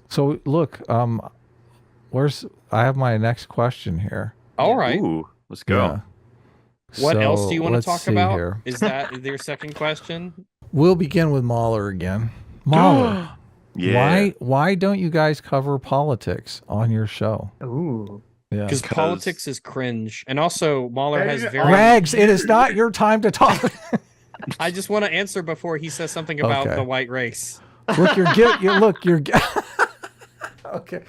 So look, where's I have my next question here. All Yeah. right. Ooh, let's go. Yeah. What else do So you want to let's talk see about? here. Is that your second question? We'll begin with Mahler again. Mahler, Yeah. why don't you guys cover politics on your show? Ooh. Yeah. Because politics is cringe. And also, Mahler has very. Rags, it is not your time to talk. I just want to answer before he says something about Okay. the white race. Look, you're okay.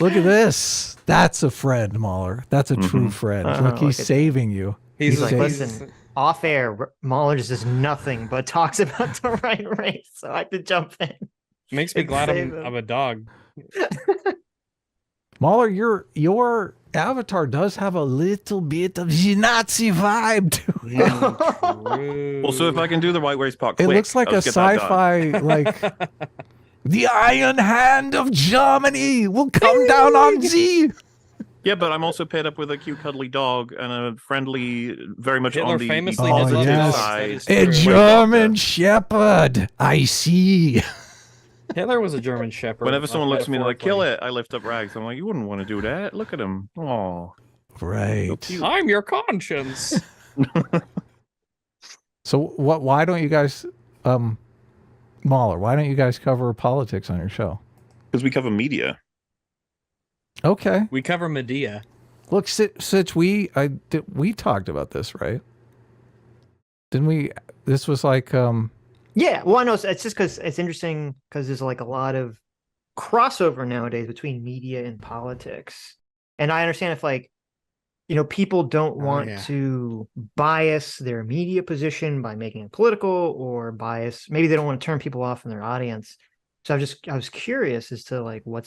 Look at this. That's a friend, Mahler. That's a true friend. Oh, Look, he's look at saving you. He's like, saying- listen, off air, Mahler just does nothing but talks about the right race, so I have to jump in. Makes me and glad save I'm him. a dog. Mahler, your avatar does have a little bit of the Nazi vibe to it. True. Also, if I can do the white race part It quick, looks like a let's get that done. sci-fi, like the Iron Hand of Germany will come down on thee. Yeah, but I'm also paired up with a cute, cuddly dog and a friendly, very much Hitler on the famously Oh, did love yes. dogs. That side. is A true. German Shepherd, I see. Hitler was a German shepherd. Whenever someone looks at me and they're like, kill metaphorically. it, I lift up Rags. I'm like, you wouldn't want to do that. Look at him. Oh, Right. I'm your conscience. So why don't you guys, Mahler, why don't you guys cover politics on your show? because we cover media. Okay. We cover Medea. Look, Sitch, we talked about this, right? Didn't we? This was like, Yeah, well, I know it's just because it's interesting because there's like a lot of crossover nowadays between media and politics, and I understand if like people don't want yeah. to bias their media position by making it political or bias. Maybe they don't want to turn people off in their audience. So I was curious as to like what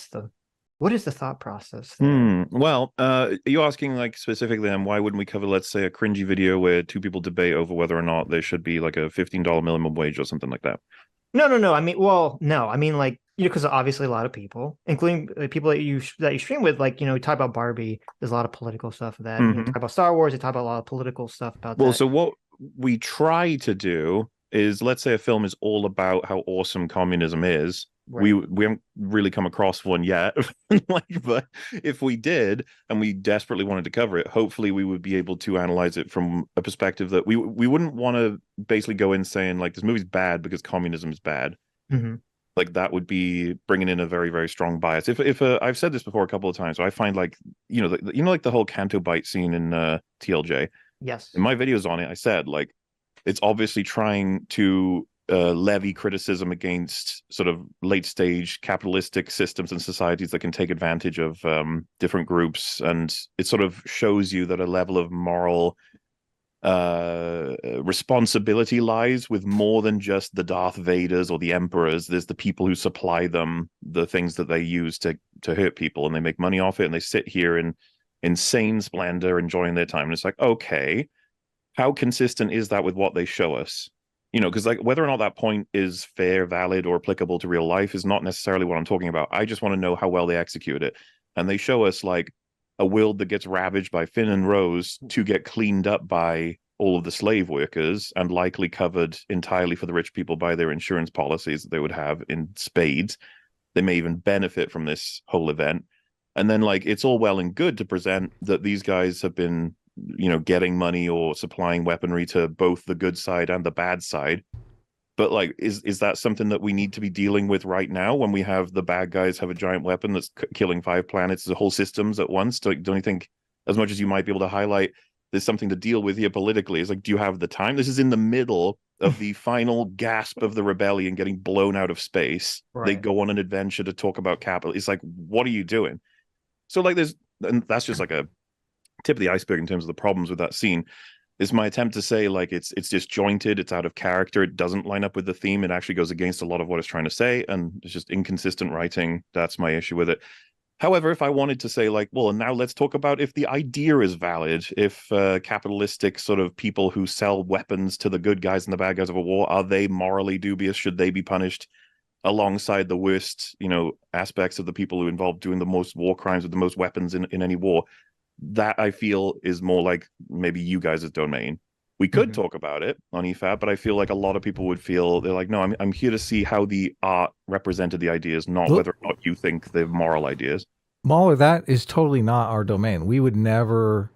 is the thought process there? Well, are you asking like specifically then why wouldn't we cover, let's say, a cringy video where two people debate over whether or not there should be like a $15 minimum wage or something like that? No. I mean, well, no. I mean, like because obviously a lot of people, including people that you stream with, like you talk about Barbie. There's a lot of political stuff of that. You talk about Star Wars. You talk about a lot of political stuff about that. Well, so what we try to do is, let's say a film is all about how awesome communism is. Right. We haven't really come across one yet. But if we did and we desperately wanted to cover it, hopefully we would be able to analyze it from a perspective that we wouldn't want to basically go in saying like this movie's bad because communism is bad. Mm-hmm. Like that would be bringing in a very, very strong bias. If I've said this before a couple of times, so I find like like the whole Canto Bite scene in TLJ. Yes. In my videos on it, I said like it's obviously trying to levy criticism against sort of late stage capitalistic systems and societies that can take advantage of different groups, and it sort of shows you that a level of moral responsibility lies with more than just the Darth Vaders or the emperors. There's the people who supply them the things that they use to hurt people, and they make money off it, and they sit here in insane splendor enjoying their time. And it's like, okay, how consistent is that with what they show us? Because like whether or not that point is fair, valid, or applicable to real life is not necessarily what I'm talking about. I just want to know how well they execute it. And they show us like a world that gets ravaged by Finn and Rose to get cleaned up by all of the slave workers and likely covered entirely for the rich people by their insurance policies that they would have in spades. They may even benefit from this whole event. And then like it's all well and good to present that these guys have been getting money or supplying weaponry to both the good side and the bad side. But like, is that something that we need to be dealing with right now when we have the bad guys have a giant weapon that's killing 5 planets, the whole systems at once? Don't you think, as much as you might be able to highlight, there's something to deal with here politically? It's like, do you have the time? This is in the middle of the final gasp of the rebellion getting blown out of space. Right. They go on an adventure to talk about capital. It's like, what are you doing? So like and that's just like a tip of the iceberg in terms of the problems with that scene. Is my attempt to say like it's disjointed, it's out of character, it doesn't line up with the theme, it actually goes against a lot of what it's trying to say, and it's just inconsistent writing. That's my issue with it. However, if I wanted to say like, well, and now let's talk about if the idea is valid, if capitalistic sort of people who sell weapons to the good guys and the bad guys of a war, are they morally dubious? Should they be punished alongside the worst aspects of the people who involved doing the most war crimes with the most weapons in any war? That I feel is more like maybe you guys' domain. We could Mhm. talk about it on EFAP, but I feel like a lot of people would feel they're like, no, I'm here to see how the art represented the ideas, not Look- whether or not you think they're moral ideas. Mahler, that is totally not our domain. We would never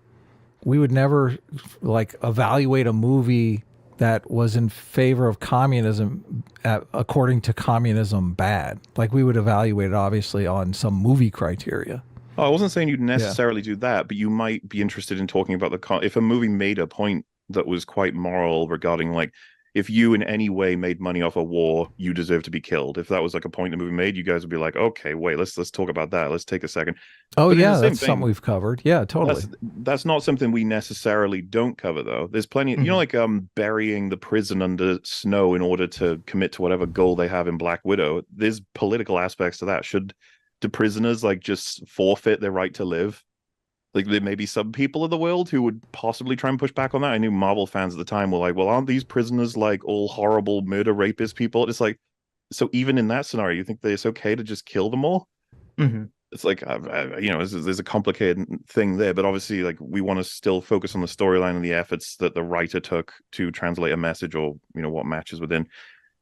like evaluate a movie that was in favor of communism according to communism bad. Like we would evaluate it obviously on some movie criteria. Oh, I wasn't saying you'd necessarily do that, but you might be interested in talking about if a movie made a point that was quite moral regarding like if you in any way made money off a war, you deserve to be killed. If that was like a point the movie made, you guys would be like, okay, wait, let's talk about that. Let's take a second. Oh But in yeah, the same that's something vein, we've covered. Yeah, totally. that's not something we necessarily don't cover though. There's plenty, you know, like burying the prison under snow in order to commit to whatever goal they have in Black Widow. There's political aspects to that. Do prisoners like just forfeit their right to live? Like there may be some people in the world who would possibly try and push back on that. I knew Marvel fans at the time were like, well, aren't these prisoners like all horrible murder rapist people? It's like, so even in that scenario, you think that it's okay to just kill them all? Mhm. It's like, you know, there's a complicated thing there, but obviously like we want to still focus on the storyline and the efforts that the writer took to translate a message or, you know, what matches within.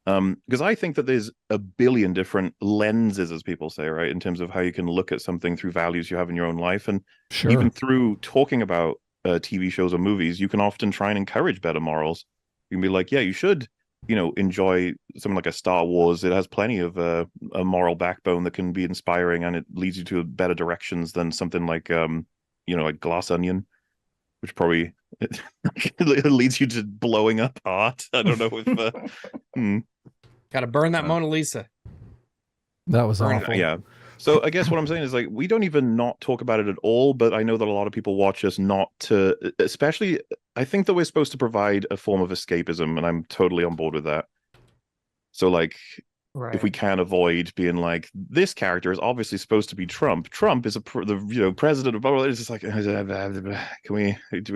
Because I think that there's a billion different lenses, as people say, right, in terms of how you can look at something through values you have in your own life. And Sure. even through talking about TV shows or movies, you can often try and encourage better morals. You can be like, yeah, you should, you know, enjoy something like a Star Wars. It has plenty of a moral backbone that can be inspiring, and it leads you to better directions than something like, you know, like Glass Onion, which probably it leads you to blowing up art. I don't know if Got to burn that Mona Lisa. That was Burn it. awful. yeah. So I guess what I'm saying is like we don't even not talk about it at all, but I know that a lot of people watch us not to, especially I think that we're supposed to provide a form of escapism, and I'm totally on board with that. So like Right. if we can avoid being like this character is obviously supposed to be Trump. Trump is the president of blah, blah, blah. It's just like can do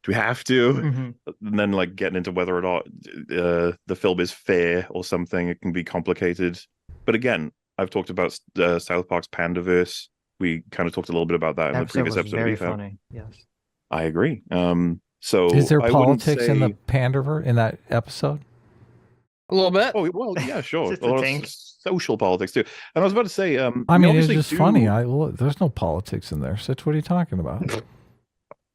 we have to? Mhm. And then like getting into whether or not the film is fair or something, it can be complicated. But again, I've talked about South Park's Pandaverse. We kind of talked a little bit about that in the previous was episode. very of EFAP. funny. Yes. I agree. So Is there I wouldn't politics in the say- Pandaver in that episode? A little bit. Oh well, yeah, sure. Just A a lot tank. of social politics too. And I was about to say, I we mean, it's obviously just do- funny. There's no politics in there. Sitch, what are you talking about?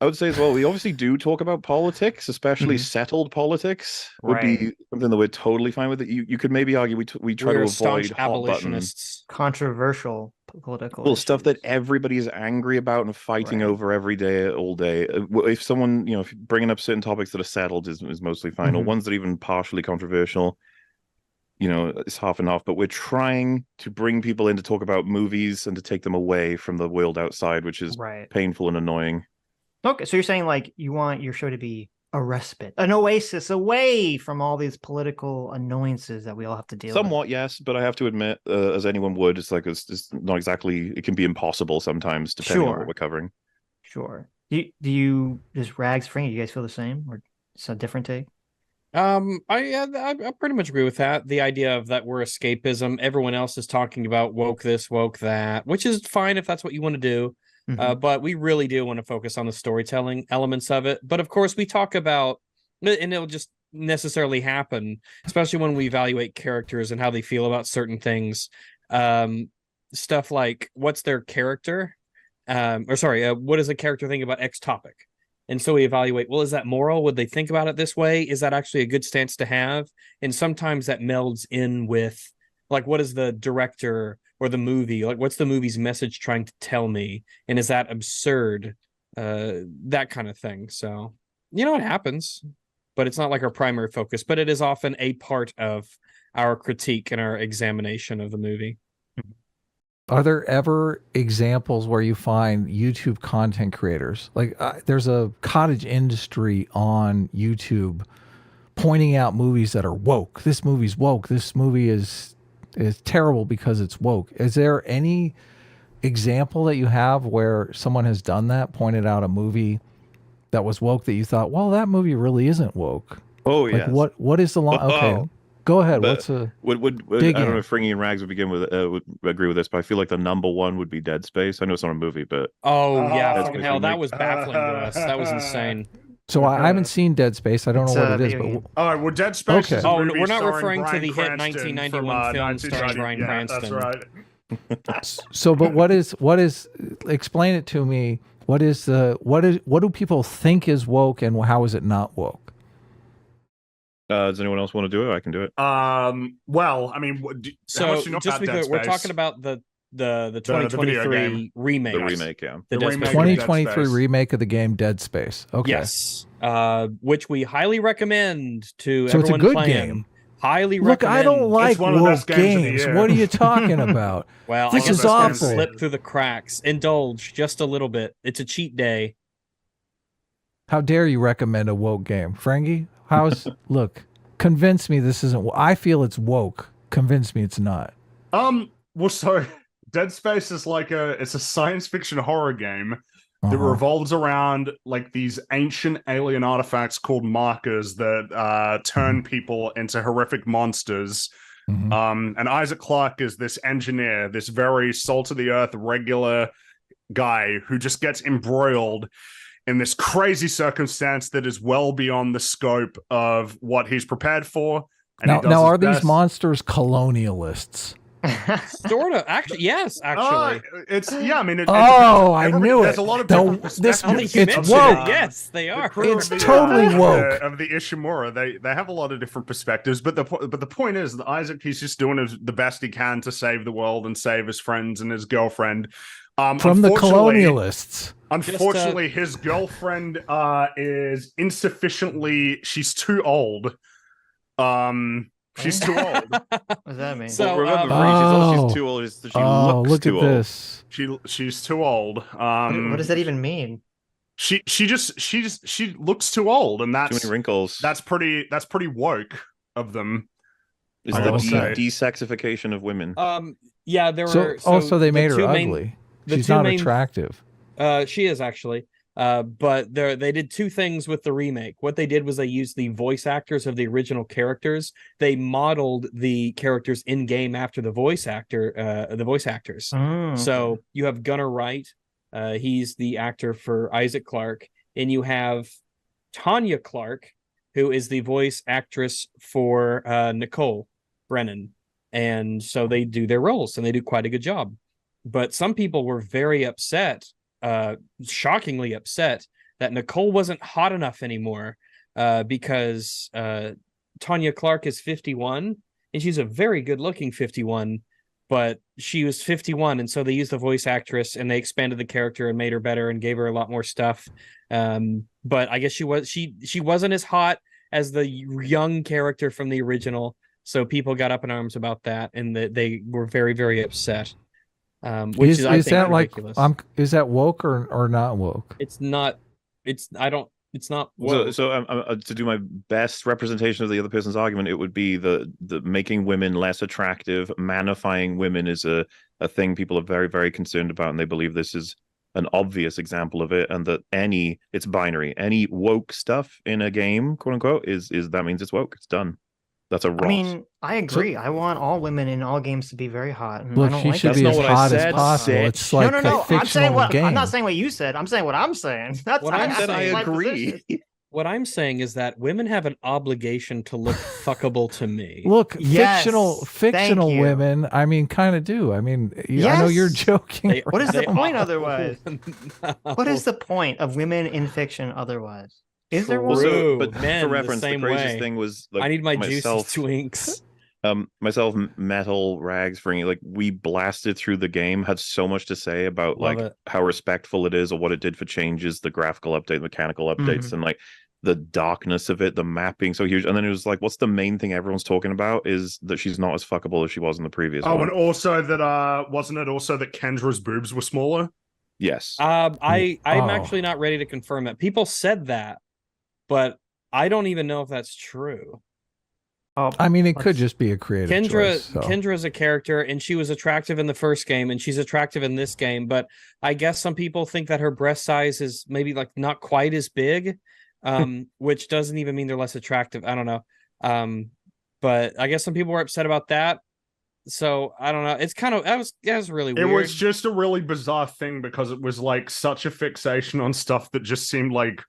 I would say as well, we obviously do talk about politics, especially Mhm. settled politics would be Right. something that we're totally fine with. You could maybe argue we try We're to staunch avoid hot button, abolitionists. Controversial political well, stuff that issues. everybody is angry about and fighting Right. over every day, all day. If someone, you know, if bringing up certain topics that are settled is mostly fine, or Mhm. ones that are even partially controversial, you know, it's half and half. But we're trying to bring people in to talk about movies and to take them away from the world outside, which is Right. painful and annoying. Okay, so you're saying like you want your show to be a respite, an oasis away from all these political annoyances that we all have to deal with. Somewhat, yes, but I have to admit, as anyone would, it's like it's not exactly. It can be impossible sometimes, depending on Sure. what we're covering. Sure. Do you just Rags Frank? Do you guys feel the same, or it's a different take? I pretty much agree with that. The idea of that we're escapism. Everyone else is talking about woke this, woke that, which is fine if that's what you want to do. Mhm. But we really do want to focus on the storytelling elements of it. But of course, we talk about, and it'll just necessarily happen, especially when we evaluate characters and how they feel about certain things. Stuff like what's their character, what does a character think about X topic? And so we evaluate, well, is that moral? Would they think about it this way? Is that actually a good stance to have? And sometimes that melds in with, like, what is the director or the movie? Like, what's the movie's message trying to tell me? And is that absurd? That kind of thing. So, you know, it happens, but it's not like our primary focus, but it is often a part of our critique and our examination of the movie. Are there ever examples where you find YouTube content creators? Like there's a cottage industry on YouTube pointing out movies that are woke. This movie's woke. This movie is terrible because it's woke. Is there any example that you have where someone has done that, pointed out a movie that was woke that you thought, well, that movie really isn't woke? Oh Like yes. what is the line? Okay, go ahead. But What's a would dig I don't in. know if Fringy and Rags would agree with this, but I feel like the number one would be Dead Space. I know it's not a movie, but Oh, yeah, That's fucking basically hell, that like- was baffling to us. That was insane. So I haven't seen Dead Space. I don't It's know what a it is, video game. but All right, well, Dead Space Okay. is a Oh, movie we're not starring referring to Bryan the hit Cranston 1991 from, film starring 1990. Bryan Yeah, Cranston. that's right. so but what is explain it to me. What do people think is woke and how is it not woke? Does anyone else want to do it? I can do it. Well, I mean, how much So do you know just about because Dead we're Space? talking about the video 2023 game. remake, The remake, yeah. the The Dead remake. Space Twenty- remake. 2023 Space. remake of the game Dead Space. Okay. Yes, which we highly recommend to So it's a everyone good playing. game. Highly Look, recommend. I don't like one of the woke best games of the games. year. What are you talking about? Well, This I guess is it's gonna awful. slip through the cracks. Indulge just a little bit. It's a cheat day. How dare you recommend a woke game, Frankie? Look? Convince me this isn't. I feel it's woke. Convince me it's not. Well, so Dead Space is like it's a science fiction horror game that Uh-huh. revolves around like these ancient alien artifacts called markers that turn people into horrific monsters. Mhm. And Isaac Clarke is this engineer, this very salt of the earth, regular guy who just gets embroiled in this crazy circumstance that is well beyond the scope of what he's prepared for. And he does Now his are these best. monsters colonialists? Sort of. Actually, yes. Actually, It's yeah. I mean, I knew it. There's a lot of No, different this- perspectives it's of woke. the, Yes, they are. crew It's of the, totally woke. of the Ishimura. They have a lot of different perspectives, but the point is that Isaac, he's just doing the best he can to save the world and save his friends and his girlfriend. From the Unfortunately- colonialists. Unfortunately, his girlfriend is insufficiently. She's too old. She's too old. What does that mean? So, Well, remember, Oh. she's too old. She Oh, looks look too at old. this. She's too old. What does that even mean? She looks too old, and Too that's many wrinkles. that's pretty woke of them. Is I the will say. desexification of women. Yeah, there were. So they the made her two ugly. the She's two not main- attractive. She is actually. But they did two things with the remake. What they did was they used the voice actors of the original characters. They modeled the characters in game after the voice actors. Oh, So you have Gunnar Wright. He's the actor for Isaac Clarke, and you have Tanya Clark, who is the voice actress for Nicole Brennan. And so they do their roles, and they do quite a good job. But some people were very upset, shockingly upset, that Nicole wasn't hot enough anymore, because Tanya Clark is 51, and she's a very good-looking 51. But she was 51, and so they used the voice actress and they expanded the character and made her better and gave her a lot more stuff. But I guess she wasn't as hot as the young character from the original, so people got up in arms about that, and they were very, very upset. Which is I think that ridiculous. like is that woke or not woke? It's not. It's not. To do my best representation of the other person's argument, it would be the making women less attractive, manifying women is a thing people are very, very concerned about, and they believe this is an obvious example of it, and that it's binary. Any woke stuff in a game, quote unquote, is that means it's woke. It's done. That's a rot. I mean, I agree. I want all women in all games to be very hot. And I Look, don't she like should it. be That's as not what I hot as said, possible. Sitch. It's like no. a I'm saying fictional game. I'm not saying what you said. I'm saying what I'm saying. That's What I'm that's saying- my agree. position. What I'm saying is that women have an obligation to look fuckable to me. Look, Yes, fictional thank you. women, I mean, kind of do. I mean, I know you're Yes. joking. They- What is the they point are- otherwise? What is the point of women in fiction otherwise? Is there one? True. but Men for the reference, the same craziest way. thing was like I need my myself, juicy twinks. myself, metal rags for like we blasted through the game, had so much to say about Love like it. how respectful it is or what it did for changes, the graphical update, mechanical updates, Mhm. and like the darkness of it, the mapping so huge. And then it was like, what's the main thing everyone's talking about is that she's not as fuckable as she was in the previous Oh, one. and also that wasn't it also that Kendra's boobs were smaller? Yes. I'm Oh. actually not ready to confirm that. People said that, but I don't even know if that's true. Oh, I mean, it could let's- just be a creative choice. So. Kendra is a character, and she was attractive in the first game, and she's attractive in this game. But I guess some people think that her breast size is maybe like not quite as big, which doesn't even mean they're less attractive. I don't know. But I guess some people were upset about that. So I don't know. It's kind of that was really It weird. was just a really bizarre thing because it was like such a fixation on stuff that just seemed like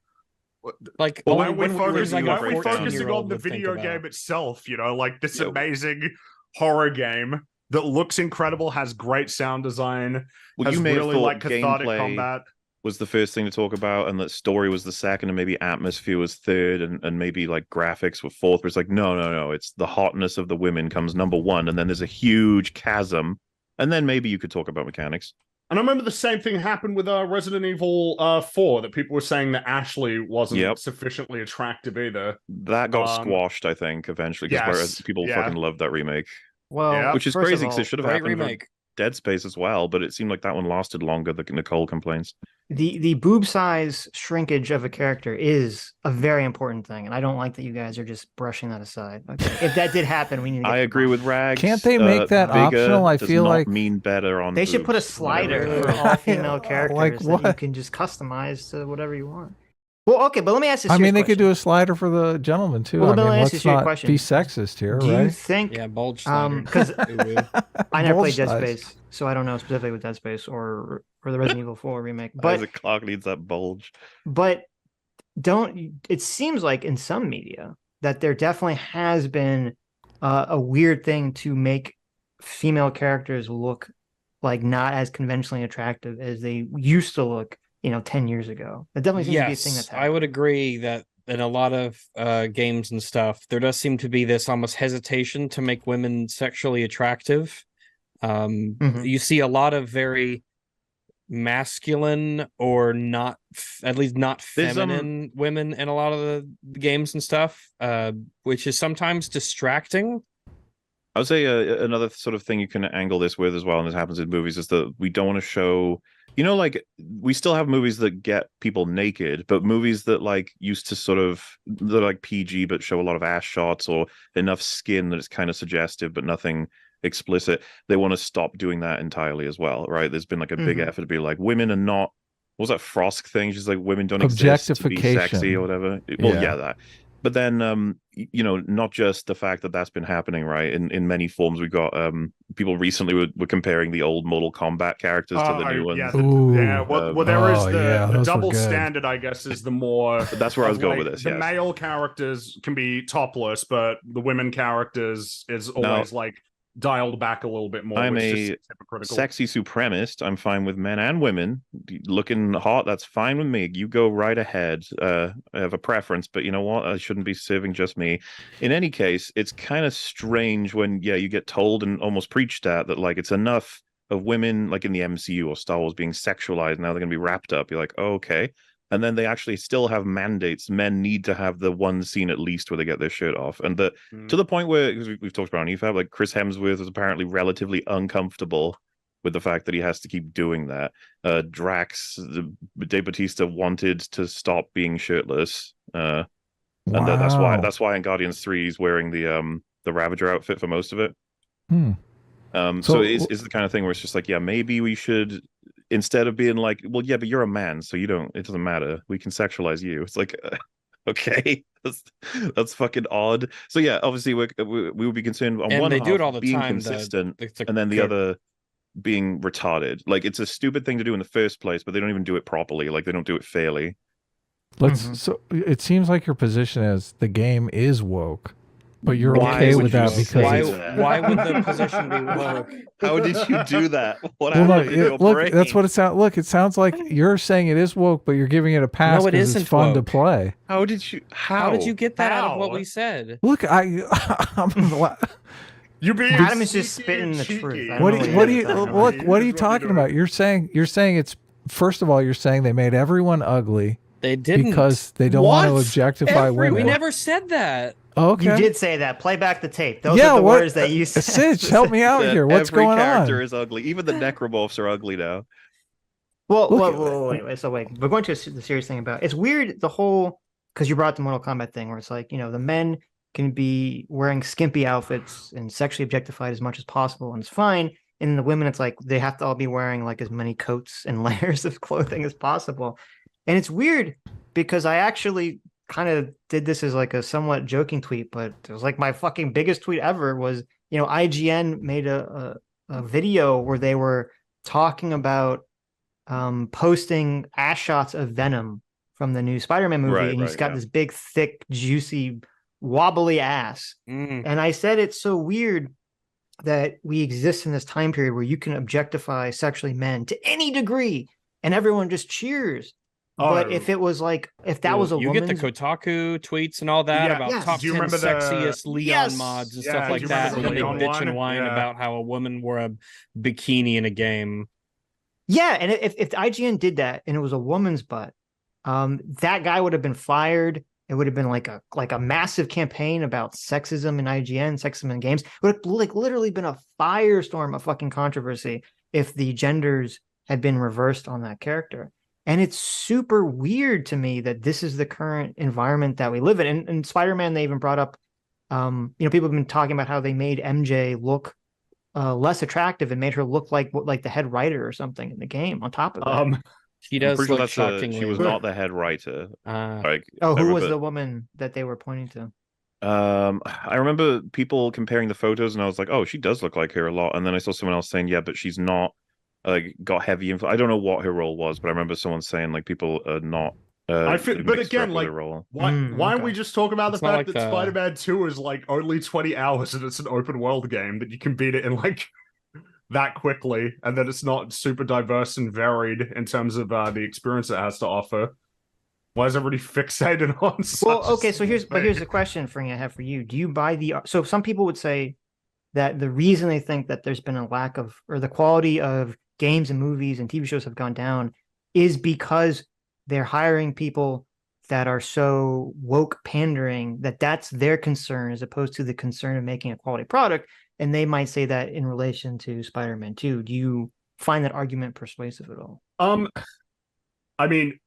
Like, Well, Why only are we when we were focusing, like why a are we focusing 14-year-old on the would think video about. game itself? You know, like this Yeah. amazing horror game that looks incredible, has great sound design, Well, has you may have really thought like cathartic gameplay combat. was the first thing to talk about, and that story was the second, and maybe atmosphere was third, and maybe like graphics were fourth. But it's like, no, it's the hotness of the women comes number one, and then there's a huge chasm, and then maybe you could talk about mechanics. And I remember the same thing happened with Resident Evil 4, that people were saying that Ashley wasn't sufficiently attractive either. That got squashed, I think, eventually, because people fucking loved that remake. Well, Which is first of crazy because all, it should have Great happened for remake. Dead Space as well, but it seemed like that one lasted longer, the Nicole complains. the boob size shrinkage of a character is a very important thing, and I don't like that you guys are just brushing that aside. Okay, if that did happen, we need to get I agree with Rags. Can't they make that bigger optional? I does feel not like mean better on They should put a boobs, slider whatever. for all female characters Like that you what? can just customize to whatever you want. Well, okay, but let me ask you. I mean, they could do a slider for the gentleman too. Well, I let mean, me ask you let's a serious not question. be sexist here, Do you right? think? Yeah, bulge slider. Because I never Bulge played Dead size. Space, so I don't know specifically with Dead Space or the Resident Evil 4 remake. But Isaac Clarke needs that bulge. But it seems like in some media that there definitely has been a weird thing to make female characters look like not as conventionally attractive as they used to look, 10 years ago. That definitely seems to be a thing that's I would agree that in a lot of games and stuff, there does seem to be this almost hesitation to make women sexually attractive. You see a lot of very masculine or not, at least not feminine women in a lot of the games and stuff, which is sometimes distracting. I would say another sort of thing you can angle this with as well, and this happens in movies, is that we don't want to show, like we still have movies that get people naked, but movies that like used to sort of, they're like PG but show a lot of ass shots or enough skin that it's kind of suggestive but nothing explicit. They want to stop doing that entirely as well, right? There's been like a big effort to be like, women are not, what was that Frosk thing? She's like, women don't exist to be sexy or whatever. Well, yeah, that. But then, not just the fact that that's been happening, right? In many forms, we've got people recently were comparing the old Mortal Kombat characters to the new ones. Well, there is the those double were good. standard, I guess, is the more. That's where I was going with this. The male characters can be topless, but the women characters is always like dialed back a little bit more. I'm which a is hypocritical. sexy supremacist. I'm fine with men and women looking hot. That's fine with me. You go right ahead. I have a preference, but you know what? I shouldn't be serving just me. In any case, it's kind of strange when you get told and almost preached at that like it's enough of women like in the MCU or Star Wars being sexualized. Now they're going to be wrapped up. You're like, oh, okay. And then they actually still have mandates. Men need to have the one scene at least where they get their shirt off. And to the point where, because we've talked about on EFAP, like Chris Hemsworth is apparently relatively uncomfortable with the fact that he has to keep doing that. Drax, Dave Bautista wanted to stop being shirtless. And that's why in Guardians 3 he's wearing the Ravager outfit for most of it. So it's the kind of thing where it's just like, maybe we should, instead of being like, well, yeah, but you're a man, so it doesn't matter. We can sexualize you. It's like, okay, that's fucking odd. So yeah, obviously we would be concerned on one they half do it all the being time, consistent, and then the other being retarded. Like it's a stupid thing to do in the first place, but they don't even do it properly. Like they don't do it fairly. So it seems like your position is the game is woke. But you're Why okay would with you that say because that? Why would the position be woke? How did you do that? What well, happened in your look, brain? that's what it sounds. Look, it sounds like you're saying it is woke, but you're giving it a pass No, it because isn't it's fun to woke. play. How did you? How did you get that out of what we said? Look, I'm You being Adam is just sneaky spitting and the cheeky. truth. I don't what know do you, what what do you're you talking about. look? What are you Here's what talking you're about? You're saying it's first of all, you're saying they made everyone ugly They didn't. because they don't want to objectify women. We never said that. Oh, okay. You did say that. Play back the tape. Those are the words that you said. Sitch, help me out here. What's Every going character on? is ugly. Even the necromorphs are ugly now. Well, Look wait. So wait, we're going to the serious thing about it's weird the whole because you brought up the Mortal Kombat thing where it's like the men can be wearing skimpy outfits and sexually objectified as much as possible and it's fine, and the women it's like they have to all be wearing like as many coats and layers of clothing as possible, and it's weird because I actually kind of did this as like a somewhat joking tweet, but it was like my fucking biggest tweet ever was IGN made a video where they were talking about posting ass shots of Venom from the new Spider-Man movie, Right, and he's right, got yeah. this big, thick, juicy, wobbly ass. Mm. And I said it's so weird that we exist in this time period where you can objectify sexually men to any degree, and everyone just cheers. But if it was like, if that was a you woman's, get the Kotaku tweets and all that Yeah, about yes. top Do you 10 remember the- sexiest Leon Yes. mods and Yeah, stuff do like you that, remember and the then they Leon bitch and one? whine Yeah. about how a woman wore a bikini in a game. yeah, and if IGN did that and it was a woman's butt, that guy would have been fired. It would have been like a massive campaign about sexism in IGN, sexism in games. It would have like literally been a firestorm of fucking controversy if the genders had been reversed on that character. And it's super weird to me that this is the current environment that we live in. And Spider-Man, they even brought up, people have been talking about how they made MJ look less attractive and made her look like the head writer or something in the game on top of that. She I'm does pretty sure look that's shockingly. she was not the head writer. Like, Oh, I who was remember- the woman that they were pointing to? I remember people comparing the photos, and I was like, "Oh, she does look like her a lot." And then I saw someone else saying, "Yeah, but she's not like got heavy influence." I don't know what her role was, but I remember someone saying like people are not. I feel- but mixed her again, up with like, her role. Why don't we Okay. just talk about It's the not fact like that the- Spider-Man 2 is like only 20 hours and it's an open world game that you can beat it in like that quickly, and that it's not super diverse and varied in terms of the experience it has to offer? Why is everybody fixated on such Well, a okay, so here's small the thing? question, Fring, I have for you. Do you buy so some people would say that the reason they think that there's been a lack of, or the quality of games and movies and TV shows have gone down is because they're hiring people that are so woke pandering that that's their concern as opposed to the concern of making a quality product. And they might say that in relation to Spider-Man 2. Do you find that argument persuasive at all? I mean,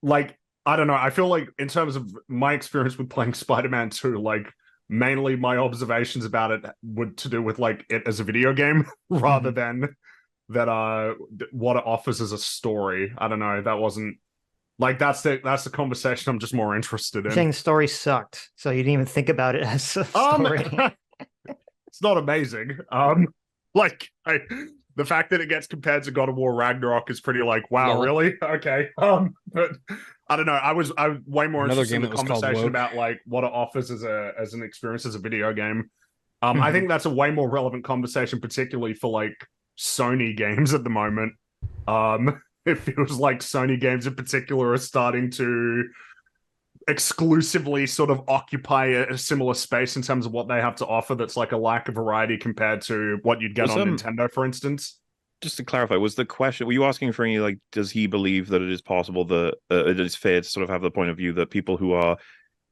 like, I don't know. I feel like in terms of my experience with playing Spider-Man 2, like mainly my observations about it were to do with like it as a video game rather than that what it offers as a story. I don't know. That wasn't like that's the conversation I'm just more interested You're in. saying the story sucked, so you didn't even think about it as a story. It's not amazing. The fact that it gets compared to God of War Ragnarok is pretty like, wow, Lol. really? Okay. But I don't know. I was way more Another interested in game the that was called conversation Woke. about like what it offers as an experience as a video game. I think that's a way more relevant conversation, particularly for like Sony games at the moment. It feels like Sony games in particular are starting to exclusively sort of occupy a similar space in terms of what they have to offer. That's like a lack of variety compared to what you'd get Was, on Nintendo, for instance. Just to clarify, was the question, were you asking for any, like, does he believe that it is possible that it is fair to sort of have the point of view that people who are,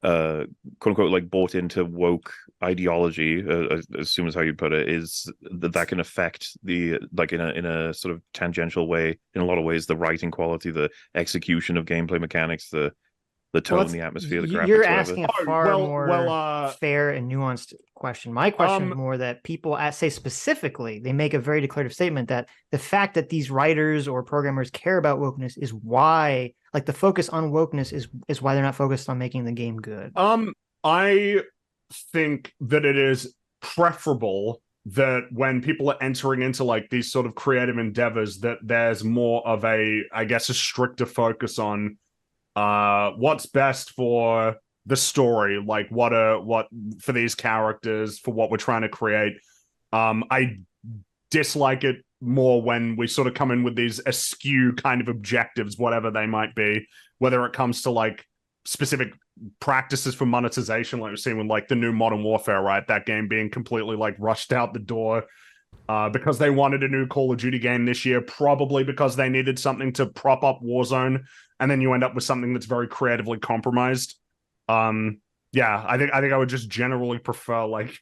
quote unquote, like bought into woke ideology, assume is how you put it, is that can affect the, like in a sort of tangential way, in a lot of ways, the writing quality, the execution of gameplay mechanics, the tone, Well, the atmosphere, the graphics, you're whatever. asking a Oh, far well, more fair and nuanced question. My question is Um, more that people say specifically, they make a very declarative statement that the fact that these writers or programmers care about wokeness is why, like the focus on wokeness is why they're not focused on making the game good. I think that it is preferable that when people are entering into like these sort of creative endeavors, that there's more of a stricter focus on what's best for the story, like what for these characters, for what we're trying to create. I dislike it more when we sort of come in with these askew kind of objectives, whatever they might be, whether it comes to like specific practices for monetization, like we're seeing with like the new Modern Warfare, right? That game being completely like rushed out the door because they wanted a new Call of Duty game this year, probably because they needed something to prop up Warzone, and then you end up with something that's very creatively compromised. Yeah, I think I would just generally prefer like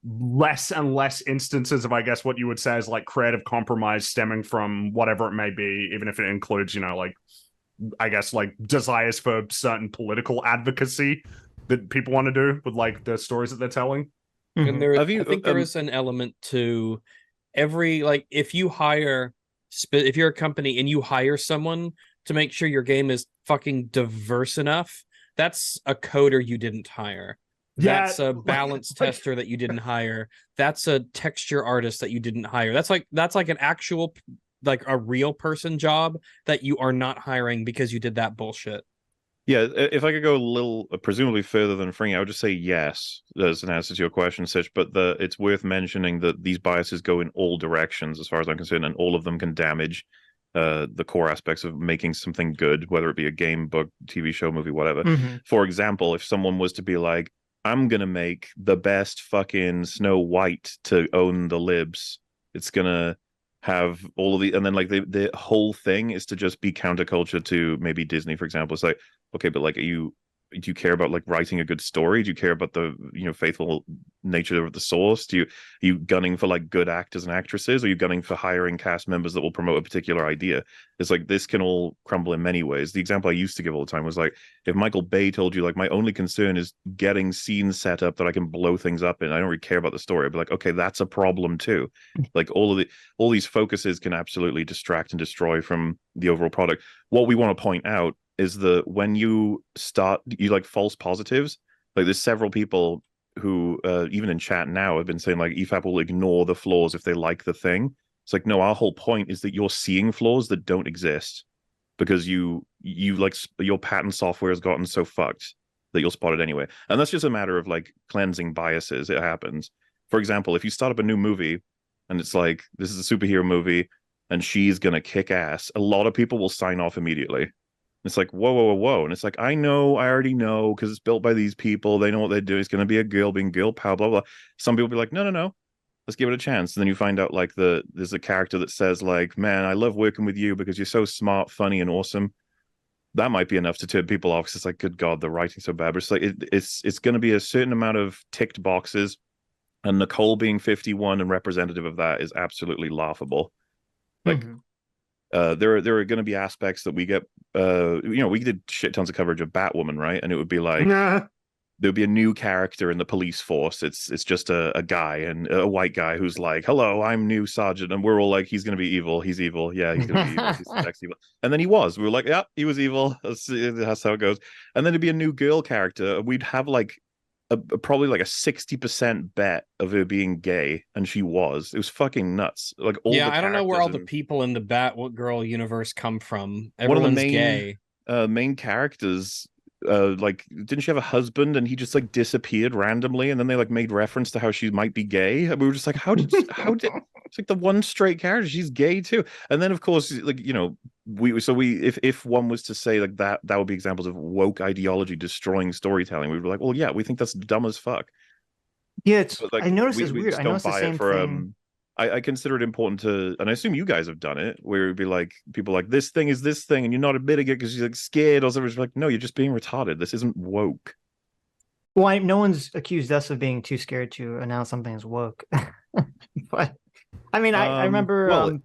less and less instances of, I guess, what you would say is like creative compromise stemming from whatever it may be, even if it includes, like, I guess, like desires for certain political advocacy that people want to do with like the stories that they're telling. And there, Have you- I think there is an element to every, like, if you hire, if you're a company and you hire someone to make sure your game is fucking diverse enough, that's a coder you didn't hire. Yeah, That's a balance tester that you didn't hire. That's a texture artist that you didn't hire. That's like an actual, like a real person job that you are not hiring because you did that bullshit. Yeah, if I could go a little, presumably further than Fringy, I would just say yes as an answer to your question, Sitch. But it's worth mentioning that these biases go in all directions, as far as I'm concerned, and all of them can damage the core aspects of making something good, whether it be a game, book, TV show, movie, whatever. For example, if someone was to be like, "I'm gonna make the best fucking Snow White to own the libs," it's gonna have all of the, and then like the whole thing is to just be counterculture to maybe Disney, for example. It's like, okay, but like, do you care about like writing a good story? Do you care about the faithful nature of the source? Are you gunning for like good actors and actresses? Or are you gunning for hiring cast members that will promote a particular idea? It's like this can all crumble in many ways. The example I used to give all the time was like, if Michael Bay told you like, my only concern is getting scenes set up that I can blow things up in, I don't really care about the story. I'd be like, okay, that's a problem too. Like all these focuses can absolutely distract and destroy from the overall product. What we want to point out is that when you like false positives, like there's several people who even in chat now have been saying like EFAP will ignore the flaws if they like the thing. It's like, no, our whole point is that you're seeing flaws that don't exist because you like your patent software has gotten so fucked that you'll spot it anyway. And that's just a matter of like cleansing biases. It happens. For example, if you start up a new movie and it's like, this is a superhero movie and she's gonna kick ass, a lot of people will sign off immediately. It's like, whoa, whoa, whoa, whoa. And it's like, I already know, because it's built by these people. They know what they're doing. It's going to be a girl being girl power, blah, blah. Some people be like, no, no, no. Let's give it a chance. And then you find out like there's a character that says like, man, I love working with you because you're so smart, funny, and awesome. That might be enough to turn people off. Because it's like, good God, the writing's so bad. But it's like, it's going to be a certain amount of ticked boxes. And Nicole being 51 and representative of that is absolutely laughable. Like, there are going to be aspects that we get, we did shit tons of coverage of Batwoman, right? And it would be like, there'd be a new character in the police force. It's just a guy, and a white guy who's like, hello, I'm new sergeant. And we're all like, he's going to be evil. He's evil. Yeah, he's going to be evil. He's next evil. And then he was. We were like, yeah, he was evil. That's how it goes. And then it'd be a new girl character. We'd have like probably like a 60% bet of her being gay, and she was. It was fucking nuts. Like all I don't know where all the people in the Batgirl universe come from. Everyone's one of the gay. Main characters, like, didn't she have a husband and he just like disappeared randomly, and then they like made reference to how she might be gay, and we were just like, how did it's like the one straight character, she's gay too. And then of course, like, if one was to say like that would be examples of woke ideology destroying storytelling, we'd be like, well, yeah, we think that's dumb as fuck. Yeah, it's like, I noticed it's weird. I noticed the same thing. I consider it important to, and I assume you guys have done it, where it'd be like, people like, this thing is this thing, and you're not admitting it because you're like scared or something. It's like, no, you're just being retarded. This isn't woke. Well, no one's accused us of being too scared to announce something as woke. But I mean, I remember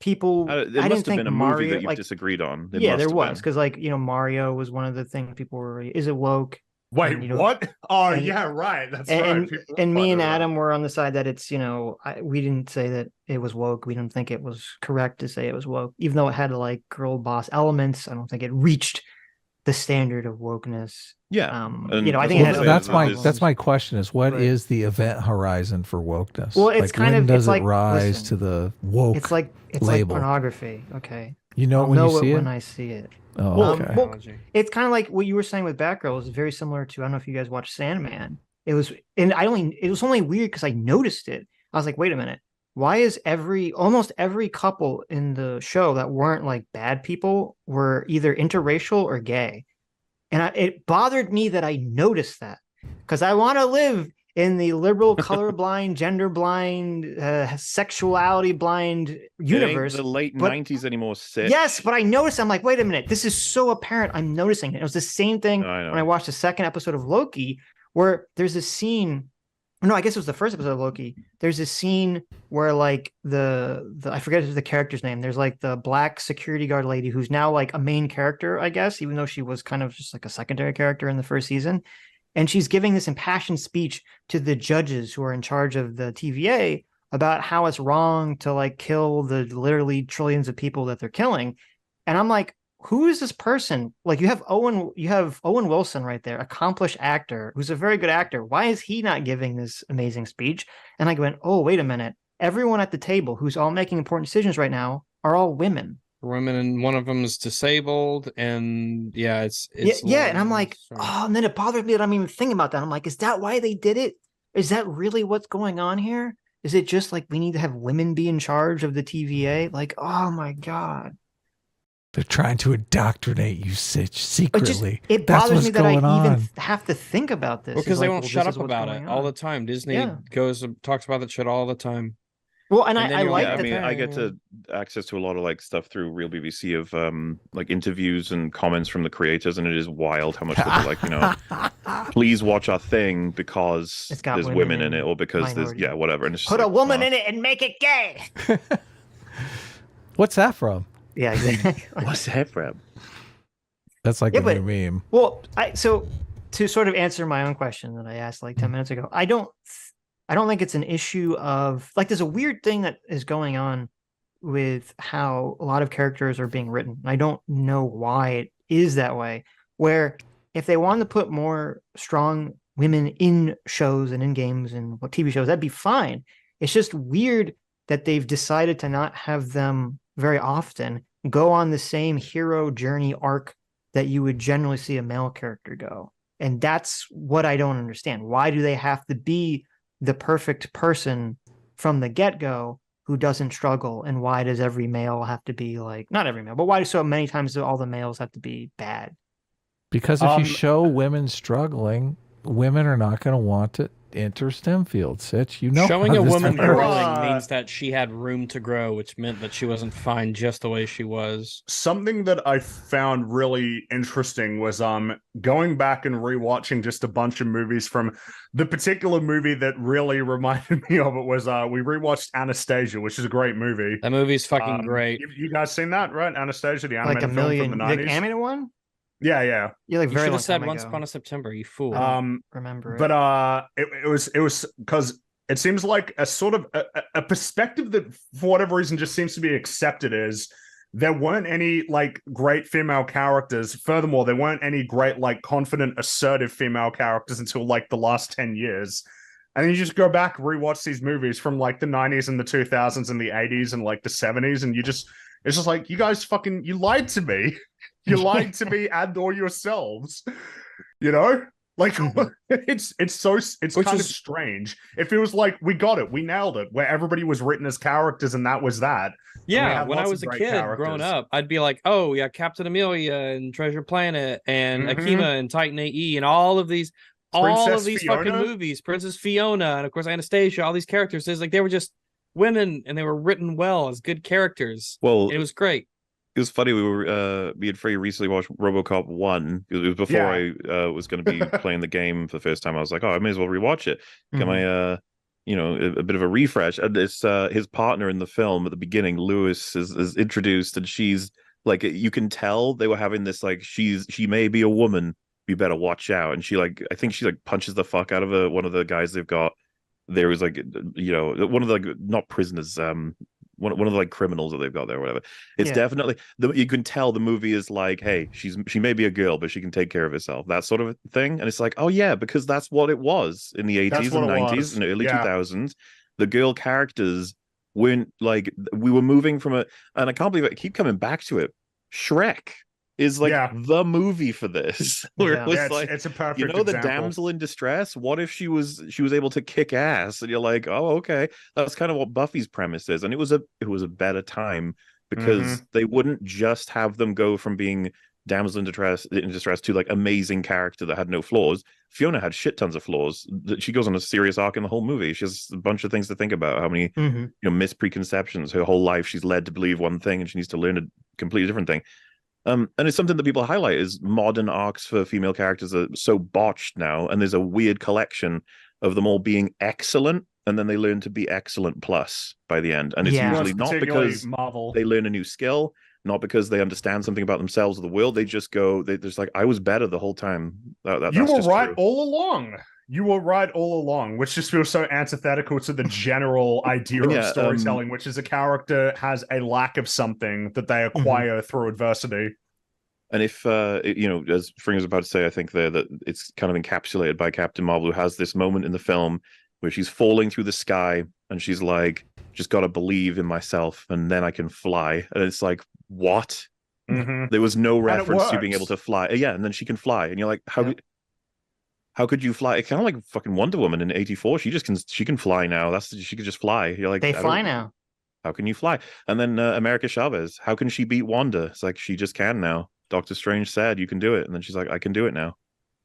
people. There I must didn't have think been a Mario, movie that you've like, disagreed on. Yeah, there was, because like Mario was one of the things people were. Is it woke? Wait, And, what? Oh, yeah, right. That's right. And me and Adam were on the side that it's, we didn't say that it was woke. We didn't think it was correct to say it was woke, even though it had like girl boss elements. I don't think it reached the standard of wokeness. Yeah. I think that's my question is, what is the event horizon for wokeness? Well, it's like, kind when of, does it's it rise to the woke? It's like pornography. Okay. I'll when you see it? When I see it. Oh, okay. Well, it's kind of like what you were saying with Batgirl. Is very similar to, I don't know if you guys watched Sandman. It was only weird because I noticed it. I was like, wait a minute, why is almost every couple in the show that weren't like bad people were either interracial or gay? And it bothered me that I noticed that, because I want to live in the liberal, colorblind, gender blind, sexuality blind universe. It ain't the late 90s anymore, Sitch. Yes, but I noticed, I'm like, wait a minute, this is so apparent. I'm noticing it. It was the same thing when I watched the second episode of Loki, where there's a scene. No, I guess it was the first episode of Loki. There's a scene where like the I forget the character's name. There's like the black security guard lady who's now like a main character, I guess, even though she was kind of just like a secondary character in the first season. And she's giving this impassioned speech to the judges who are in charge of the TVA about how it's wrong to like kill the literally trillions of people that they're killing. And I'm like, who is this person? Like, you have Owen Wilson right there, accomplished actor, who's a very good actor. Why is he not giving this amazing speech? And I went, oh, wait a minute. Everyone at the table who's all making important decisions right now are all women. women, and one of them is disabled, and it's yeah, and I'm long, like, so- oh, and then it bothers me that I'm even thinking about that. I'm like, is that why they did it? Is that really what's going on here? Is it just like we need to have women be in charge of the TVA? Like, oh my god. They're trying to indoctrinate you, Sitch, secretly. It That's bothers what's me that I going even on. have to think about this. because It's they like, won't well, shut this is up what's about it going all the on. time. Disney Yeah. goes and talks about that shit all the time. Well, and And then I you're like Yeah, I that. mean, I get to access to a lot of like stuff through Real BBC of like interviews and comments from the creators, and it is wild how much they're like, please watch our thing because It's got there's women women in and it, or because minority. there's whatever. And it's just Put a like, woman oh. in it and make it gay. What's that from? Yeah, exactly. What's that from? That's like Yeah, a but- new meme. Well, so to sort of answer my own question that I asked like 10 minutes ago, I don't think it's an issue of like there's a weird thing that is going on with how a lot of characters are being written. I don't know why it is that way. Where if they wanted to put more strong women in shows and in games and TV shows, that'd be fine. It's just weird that they've decided to not have them very often go on the same hero journey arc that you would generally see a male character go. And that's what I don't understand. Why do they have to be the perfect person from the get-go who doesn't struggle? And why does every male have to be like, not every male, but why do so many times do all the males have to be bad? Because if you show women struggling, women are not going to want to enter STEM fields, Sitch. Showing how a this woman works. growing means that she had room to grow, which meant that she wasn't fine just the way she was. Something that I found really interesting was going back and rewatching just a bunch of movies. From the particular movie that really reminded me of it was we rewatched Anastasia, which is a great movie. That movie's fucking great. You guys seen that, right? Anastasia, the Like animated a million, film from the like 90s. animated one? Yeah. Yeah, like You very should long have said time Once ago. Upon a September, you fool. Remember it. But it was because it seems like a sort of a perspective that for whatever reason just seems to be accepted is there weren't any like great female characters. Furthermore, there weren't any great like confident, assertive female characters until like the last 10 years. And then you just go back, rewatch these movies from like the 90s and the 2000s and the 80s and like the 70s, and it's just like, you guys you lied to me. You lied to me and or yourselves. Like it's kind of strange. It feels like we got it, we nailed it, where everybody was written as characters and that was that. Yeah, when I lots of was a great kid growing characters. up, I'd be like, oh yeah, Captain Amelia and Treasure Planet and Mhm. Akima and Titan AE and all of these Princess fucking Fiona? movies, Princess Fiona, and of course Anastasia, all these characters. It's like they were just women and they were written well as good characters. Well, And it was great. it was funny. Me and Free recently watched RoboCop 1. It was before I was going to be playing the game for the first time. I was like, oh, I may as well rewatch it. Get my a bit of a refresh. And it's his partner in the film at the beginning, Lewis, is introduced, and she's like, you can tell they were having this like, she may be a woman, you better watch out. And I think she like punches the fuck out of one of the guys they've got. There was like, one of the like, not prisoners, one of the like criminals that they've got there, or whatever. It's definitely you can tell the movie is like, hey, she may be a girl, but she can take care of herself, that sort of thing. And it's like, oh yeah, because that's what it was in the 80s and 90s and early 2000s. The girl characters weren't like, we were moving from and I can't believe I keep coming back to it. Shrek is like the movie for this. Where it was like, it's a perfect the example. damsel in distress. What if she was able to kick ass? And you're like, oh, okay, that's kind of what Buffy's premise is. And it was a better time because they wouldn't just have them go from being damsel in distress to like amazing character that had no flaws. Fiona had shit tons of flaws. She goes on a serious arc in the whole movie. She has a bunch of things to think about. How many mispreconceptions. Her whole life she's led to believe one thing and she needs to learn a completely different thing. And it's something that people highlight is modern arcs for female characters are so botched now, and there's a weird collection of them all being excellent, and then they learn to be excellent plus by the end. And it's usually not because they learn a new skill, not because they understand something about themselves or the world. They just they're just like, I was better the whole time. You were right all along. You were right all along, which just feels so antithetical to the general idea of storytelling, which is a character has a lack of something that they acquire through adversity. And if, as Fring was about to say, I think that it's kind of encapsulated by Captain Marvel, who has this moment in the film where she's falling through the sky and she's like, just got to believe in myself and then I can fly. And it's like, what? Mhm. There was no it reference to being works. able to fly. Yeah, and then she can fly, and you're like, Yeah. how could you fly? It's kind of like fucking Wonder Woman in '84. She can fly now. She could just fly. You're like, They fly now. How can you fly? And then America Chavez, how can she beat Wanda? It's like she just can now. Doctor Strange said you can do it, and then she's like, I can do it now.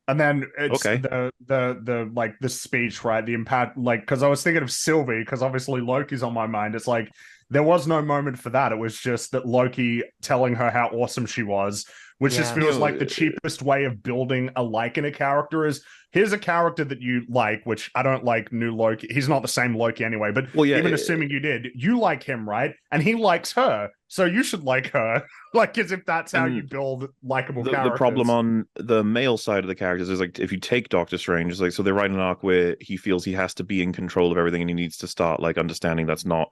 And then it's Okay. the like the speech, right? The impact, like, because I was thinking of Sylvie, because obviously Loki's on my mind. It's like there was no moment for that. It was just that Loki telling her how awesome she was, which just Yeah. feels like the cheapest way of building a like in a character is here's a character that you like, which I don't like new Loki. He's not the same Loki anyway, but Well, yeah, even assuming you did, you like him, right? And he likes her, so you should like her. Like, as if that's how you build likable characters. The problem on the male side of the characters is like if you take Doctor Strange, it's like so they're writing an arc where he feels he has to be in control of everything and he needs to start like understanding that's not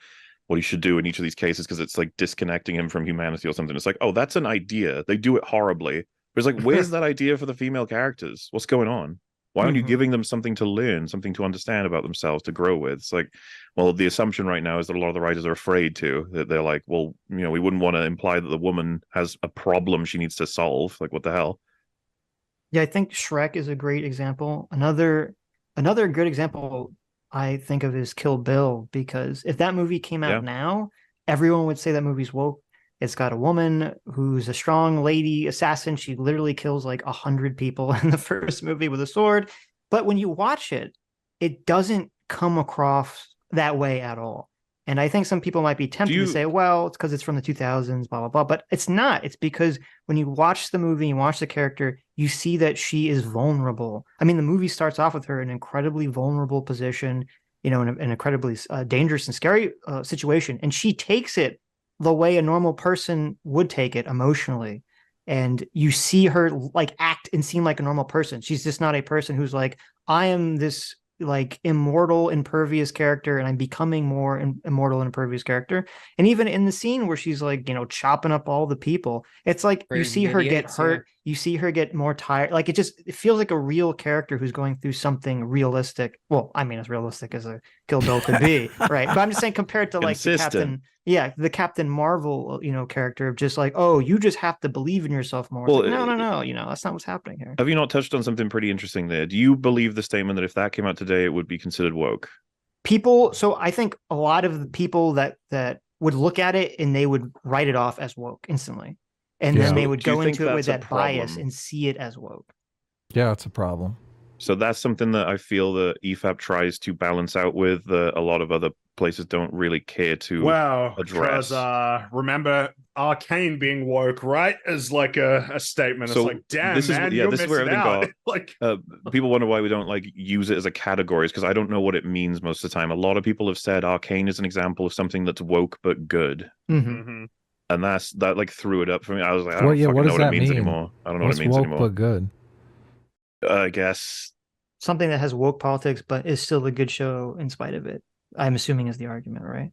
what he should do in each of these cases because it's like disconnecting him from humanity or something. It's like, oh, that's an idea. They do it horribly. But it's like, where's that idea for the female characters? What's going on? Why aren't you Mhm. giving them something to learn, something to understand about themselves, to grow with? It's like, well, the assumption right now is that a lot of the writers are afraid to, that they're like, well, you know, we wouldn't want to imply that the woman has a problem she needs to solve. Like, what the hell? Yeah, I think Shrek is a great example. Another good example I think of is Kill Bill, because if that movie came out Yeah. now, everyone would say that movie's woke. It's got a woman who's a strong lady assassin. She literally kills like 100 people in the first movie with a sword. But when you watch it, it doesn't come across that way at all. And I think some people might be tempted to say, well, it's because it's from the 2000s, blah, blah, blah. But it's not. It's because when you watch the movie, you watch the character, you see that she is vulnerable. I mean, the movie starts off with her in an incredibly vulnerable position, you know, in an incredibly dangerous and scary situation. And she takes it the way a normal person would take it emotionally. And you see her like act and seem like a normal person. She's just not a person who's like, I am this like immortal, impervious character, and I'm becoming more immortal and impervious character. And even in the scene where she's like, you know, chopping up all the people, it's like you see her get hurt, you see her get more tired. Like it feels like a real character who's going through something realistic. Well, I mean, as realistic as a Kill Bill could be, right? But I'm just saying compared to like the Captain Marvel, you know, character of just like, oh, you just have to believe in yourself more. Well, like, no, you know, that's not what's happening here. Have you not touched on something pretty interesting there? Do you believe the statement that if that came out today, it would be considered woke? So I think a lot of the people that would look at it and they would write it off as woke instantly. And then they would go into it with that bias and see it as woke. Yeah, it's a problem. So that's something that I feel the EFAP tries to balance out with a lot of other places don't really care to address. Because remember Arcane being woke, right? As like a statement. So it's like, damn, this man, this is where everything out. like people wonder why we don't like use it as a category, because I don't know what it means most of the time. A lot of people have said Arcane is an example of something that's woke but good. Mm-hmm. And that like threw it up for me. I was like, I don't what know what it means mean? anymore. I don't know What's what it means woke anymore. But good. I guess something that has woke politics but is still a good show in spite of it, I'm assuming, is the argument, right?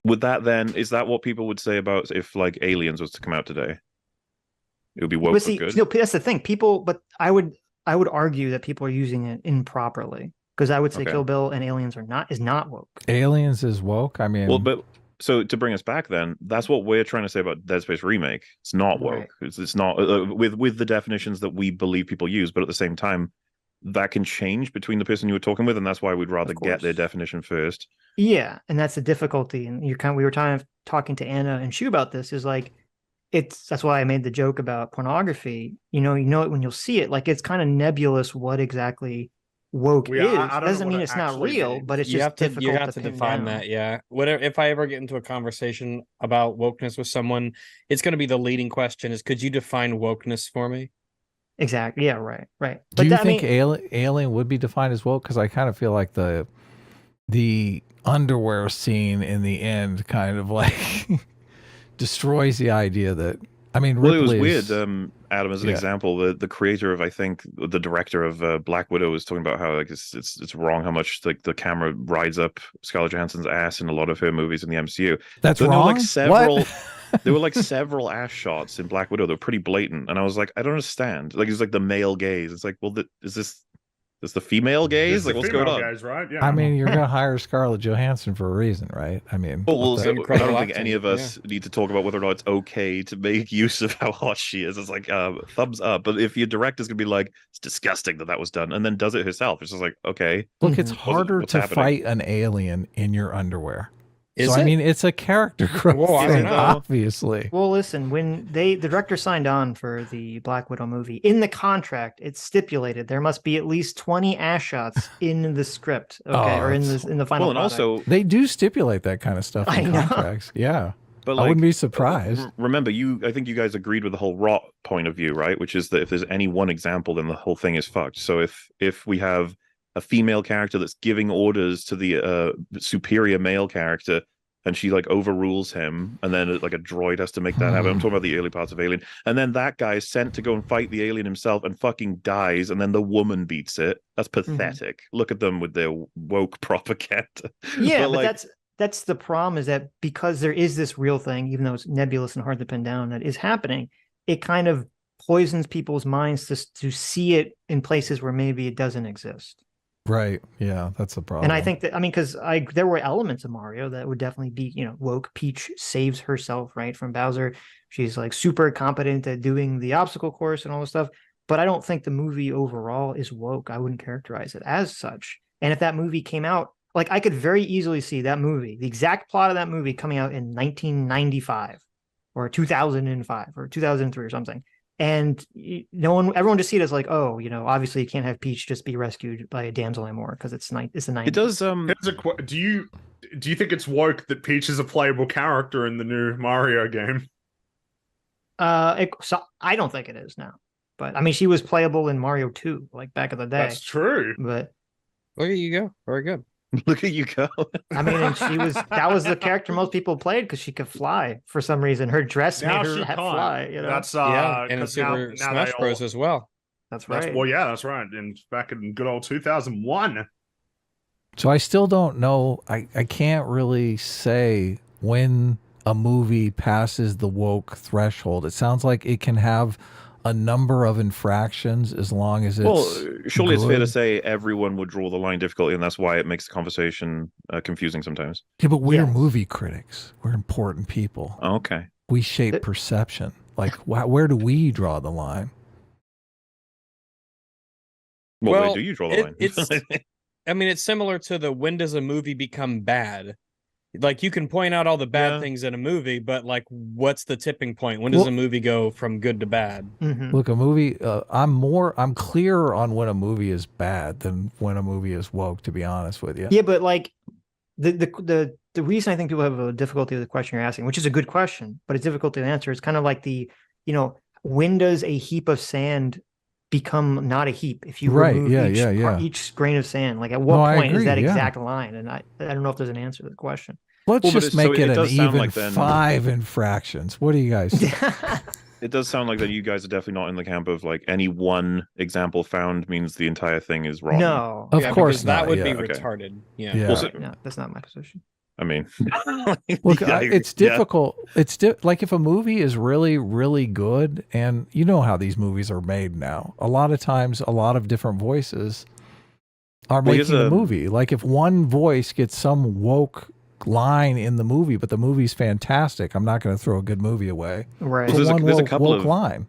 Would that then, is that what people would say about if like Aliens was to come out today? It would be woke but good. No, that's the thing. But I would argue that people are using it improperly, because I would say Kill Bill and Aliens is not woke. Aliens is woke. I mean, well, but so to bring us back, then that's what we're trying to say about Dead Space Remake. It's not woke. Right. It's not with the definitions that we believe people use, but at the same time, that can change between the person you were talking with, and that's why we'd rather get their definition first. Yeah, and that's the difficulty. And we were talking to Anna and Shu about this. Is like, that's why I made the joke about pornography. You know it when you'll see it. Like, it's kind of nebulous what exactly woke is. Doesn't mean it's not real, but it's just difficult. You have to define that. Yeah. Whatever. If I ever get into a conversation about wokeness with someone, it's going to be the leading question: is could you define wokeness for me? Exactly. Yeah. Right. Do you think Alien would be defined as woke? Because I kind of feel like the underwear scene in the end kind of like destroys the idea that, I mean, well, it was weird. Adam, as an example, the creator of, I think, the director of Black Widow was talking about how like it's wrong how much like the camera rides up Scarlett Johansson's ass in a lot of her movies in the MCU. That's wrong. There were like several ass shots in Black Widow that were pretty blatant, and I was like, I don't understand. Like, it's like the male gaze. It's like, well, is this It's the female gaze. Like, what's going on? Guys, right? Yeah. I mean, you're going to hire Scarlett Johansson for a reason, right? I mean, Well, what so the- I Incredible don't think acting, any of us need to talk about whether or not it's okay to make use of how hot she is. It's like thumbs up. But if your director's gonna be like, it's disgusting that was done, and then does it herself, it's just like, okay. look, it's Mhm. harder What's to happening? fight an alien in your underwear. Is So, I it? mean, it's a character growth Whoa, I don't thing, know. obviously. Well, listen, when the director signed on for the Black Widow movie, in the contract, it's stipulated there must be at least 20 ass shots in the script, okay, Oh, or in that's- the final Well, and product. also, They do stipulate that kind of stuff I in know. contracts. Yeah. but I like, wouldn't be surprised. remember, I think you guys agreed with the whole rot point of view, right? Which is that if there's any one example, then the whole thing is fucked. So if we have a female character that's giving orders to the superior male character, and she like overrules him, and then like a droid has to make that happen. I'm talking about the early parts of Alien, and then that guy is sent to go and fight the alien himself and fucking dies, and then the woman beats it. That's pathetic. Look at them with their woke propaganda. Yeah, but like, that's the problem, is that because there is this real thing, even though it's nebulous and hard to pin down, that is happening, it kind of poisons people's minds to see it in places where maybe it doesn't exist. Right. Yeah, that's the problem. And I think that, I mean, because there were elements of Mario that would definitely be, woke. Peach saves herself, right, from Bowser. She's like super competent at doing the obstacle course and all this stuff. But I don't think the movie overall is woke. I wouldn't characterize it as such. And if that movie came out, like, I could very easily see that movie, the exact plot of that movie, coming out in 1995 or 2005 or 2003 or something. And everyone just see it as like, oh, obviously you can't have Peach just be rescued by a damsel anymore because it's the 90s. it does. Do you think it's woke that Peach is a playable character in the new Mario game? So I don't think it is now, but I mean, she was playable in Mario 2, like back in the day. That's true. But There you go. Very good. Look at you go. I mean, and that was the character most people played because she could fly for some reason. Her dress Now made she her can't. That's That's Yeah, and in 'cause now Super they Smash all- Bros. As well. that's That's, right. well, yeah, that's right. And back in good old 2001. So I still don't know. I can't really say when a movie passes the woke threshold. It sounds like it can have a number of infractions as long as it's Well, surely it's fair to good. say everyone would draw the line difficultly, and that's why it makes the conversation confusing sometimes. Yeah, but we're Yes. movie critics. We're important people. Okay. We shape It- perception. Like, where do we draw the line? Well, Well, where do you draw the line? It's similar to the when does a movie become bad? Like, you can point out all the bad Yeah. things in a movie, but like, what's the tipping point? When does Well- a movie go from good to bad? Mhm. Look, a movie. I'm clearer on when a movie is bad than when a movie is woke. To be honest with you. Yeah, but like the reason I think people have a difficulty with the question you're asking, which is a good question, but it's difficult to answer, is kind of like when does a heap of sand become not a heap if you Right, remove yeah. each grain of sand? Like, at what No, I point is agree, that yeah. exact line? And I don't know if there's an answer to the question. Let's Well, but just it's- so make it it an does sound even like then- 5 infractions. What do you guys think? It does sound like that you guys are definitely not in the camp of like any one example found means the entire thing is wrong. No, Of Yeah, course because that not, would yeah. be Okay. retarded. Yeah. Yeah. Also, no, that's not my position. I mean, Look, yeah, it's yeah. difficult. It's like if a movie is really, really good, and you know how these movies are made now. A lot of times, a lot of different voices are Well, here's making the a- movie. Like if one voice gets some woke line in the movie, but the movie's fantastic, I'm not going to throw a good movie away. Right. Well, For one there's a woke, couple woke of- line.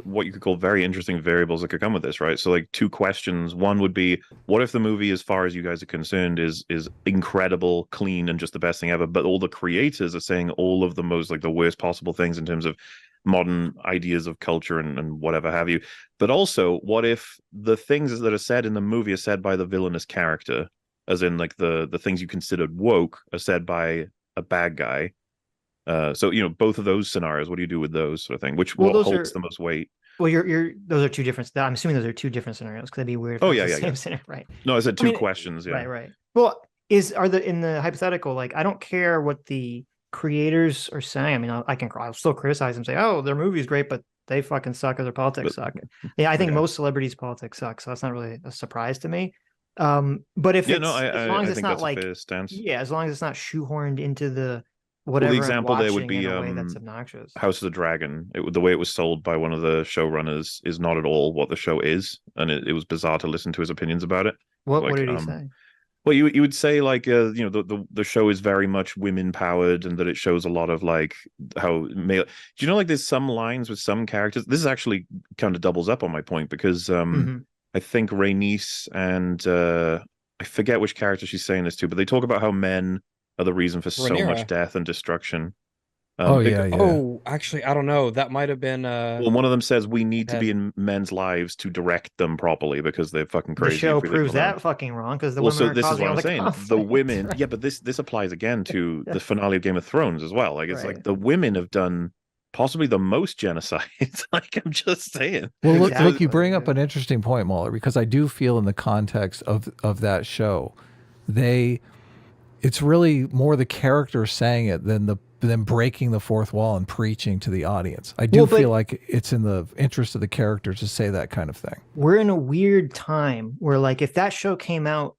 What you could call very interesting variables that could come with this, right? So like two questions. One would be, what if the movie, as far as you guys are concerned, is incredible, clean, and just the best thing ever, but all the creators are saying all of the most like the worst possible things in terms of modern ideas of culture and whatever have you. But also, what if the things that are said in the movie are said by the villainous character, as in like the things you considered woke are said by a bad guy? So both of those scenarios, what do you do with those sort of thing? Well, What those holds are- the most weight? Well, those are two different. I'm assuming those are two different scenarios, because that'd be weird. If Oh, it was yeah, the yeah, same yeah. scenario, right? No, I said I two mean, questions. Yeah. Right. Well, in the hypothetical, like, I don't care what the creators are saying. I mean, I'll still criticize them, say, oh, their movie's great, but they fucking suck, or their politics suck. Yeah, I think yeah. most celebrities' politics suck, so that's not really a surprise to me. But if Yeah, it's no, as long as I it's think not that's like, a fair stance. yeah, as long as it's not shoehorned into the whatever the example I'm there would watching be in a way that's obnoxious. House of the Dragon. The way it was sold by one of the showrunners is not at all what the show is, and it was bizarre to listen to his opinions about it. What Like, did he say? well, you would say like the show is very much women powered, and that it shows a lot of like how male. Do you know like there's some lines with some characters? This is actually kind of doubles up on my point because Mhm. I think Rhaenys and I forget which character she's saying this to, but they talk about how men are the reason for so much Rhaenyra. death and destruction. Oh yeah, yeah. Oh, actually, I don't know. That might have been Well, one of them says we need to Had- be in men's lives to direct them properly because they're fucking The crazy. show if we leave proves them alone. that fucking wrong because the Well, women so are this is causing what all I'm the saying. The conflict, women, right? yeah, but this applies again to the finale of Game of Thrones as well. Like it's like Right. the women have done possibly the most genocide. Like I'm just saying. Well, look, Exactly, you bring up yeah. an interesting point, Mueller, because I do feel in the context of that show, it's really more the characters saying it than them breaking the fourth wall and preaching to the audience. I do Well, but- feel like it's in the interest of the characters to say that kind of thing. We're in a weird time where, like, if that show came out